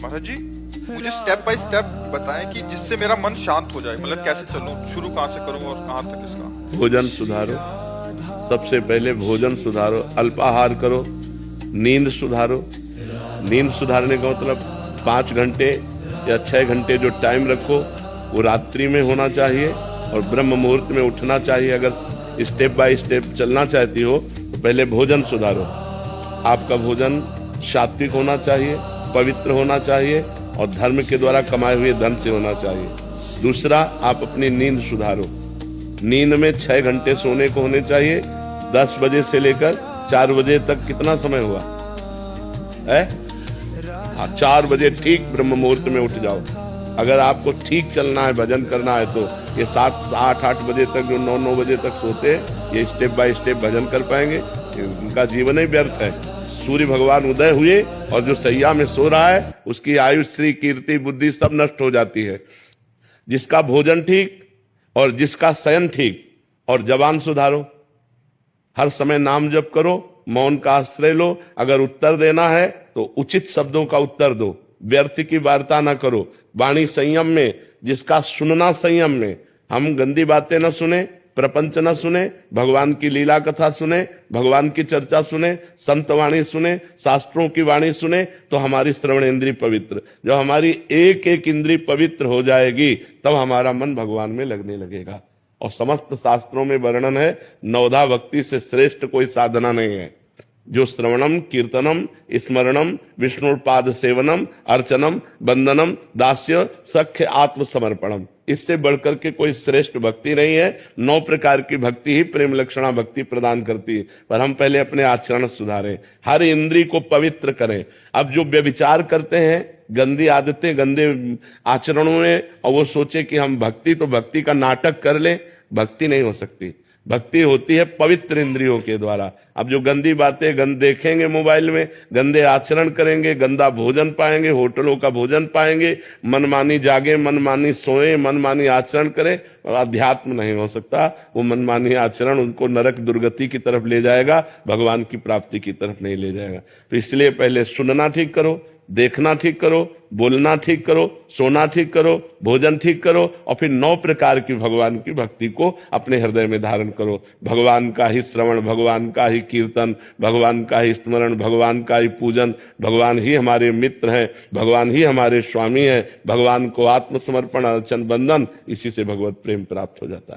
महाराज जी, मुझे step by step बताएं कि जिससे मेरा मन शांत हो जाए। मतलब कैसे चलूं, शुरू कहाँ से करूं और कहाँ तक इसका। भोजन सुधारो। सबसे पहले भोजन सुधारो, अल्पाहार करो, नींद सुधारो। नींद सुधारने का मतलब 5 घंटे या 6 घंटे जो टाइम रखो वो रात्रि में होना चाहिए और ब्रह्म मुहूर्त में उठना चाहिए। अगर स्टेप बाय स्टेप चलना चाहती हो तो पहले भोजन सुधारो। आपका भोजन सात्विक होना चाहिए, पवित्र होना चाहिए और धर्म के द्वारा कमाए हुए धन से होना चाहिए। दूसरा, आप अपनी नींद सुधारो। नींद में 6 घंटे सोने को होने चाहिए। 10 बजे से लेकर 4 बजे तक कितना समय हुआ है? हाँ, 4 बजे ठीक ब्रह्म मुहूर्त में उठ जाओ। अगर आपको ठीक चलना है, भजन करना है, तो ये 7, 8, 8 बजे तक जो 9, 9 बजे तक सोते हैं, ये स्टेप बाय स्टेप भजन कर पाएंगे। उनका जीवन ही व्यर्थ है। सूर्य भगवान उदय हुए और जो सैया में सो रहा है उसकी आयु, श्री, कीर्ति, बुद्धि सब नष्ट हो जाती है। जिसका भोजन ठीक और जिसका शयन ठीक, और जबान सुधारो। हर समय नाम जप करो, मौन का आश्रय लो। अगर उत्तर देना है तो उचित शब्दों का उत्तर दो, व्यर्थ की वार्ता ना करो। वाणी संयम में, जिसका सुनना संयम में। हम गंदी बातें न सुने, प्रपंच न सुने, भगवान की लीला कथा सुने, भगवान की चर्चा सुने, संत वाणी सुने, शास्त्रों की वाणी सुने, तो हमारी श्रवण इंद्रिय पवित्र। जब हमारी एक एक इंद्रिय पवित्र हो जाएगी तब हमारा मन भगवान में लगने लगेगा। और समस्त शास्त्रों में वर्णन है, नवधा भक्ति से श्रेष्ठ कोई साधना नहीं है। जो श्रवणम, कीर्तनम, स्मरणम, विष्णुपाद सेवनम, अर्चनम, वंदनम, दास्य, सख्य, आत्मसमर्पणम, इससे बढ़कर के कोई श्रेष्ठ भक्ति नहीं है। 9 प्रकार की भक्ति ही प्रेम लक्षणा भक्ति प्रदान करती है। पर हम पहले अपने आचरण सुधारें, हर इंद्रिय को पवित्र करें। अब जो व्यभिचार करते हैं, गंदी आदतें, गंदे आचरणों में, और वो सोचे कि हम भक्ति का नाटक कर लें, भक्ति नहीं हो सकती। भक्ति होती है पवित्र इंद्रियों के द्वारा। अब जो गंदी बातें देखेंगे मोबाइल में, गंदे आचरण करेंगे, गंदा भोजन पाएंगे, होटलों का भोजन पाएंगे, मनमानी जागे, मनमानी सोए, मनमानी आचरण करें, और अध्यात्म नहीं हो सकता। वो मनमानी आचरण उनको नरक दुर्गति की तरफ ले जाएगा, भगवान की प्राप्ति की तरफ नहीं ले जाएगा। तो इसलिए पहले सुनना ठीक करो, देखना ठीक करो, बोलना ठीक करो, सोना ठीक करो, भोजन ठीक करो, और फिर 9 प्रकार की भगवान की भक्ति को अपने हृदय में धारण करो। भगवान का ही श्रवण, भगवान का ही कीर्तन, भगवान का ही स्मरण, भगवान का ही पूजन। भगवान ही हमारे मित्र हैं, भगवान ही हमारे स्वामी हैं। भगवान को आत्मसमर्पण, अर्चन, बंधन, इसी से भगवत प्रेम प्राप्त हो जाता है।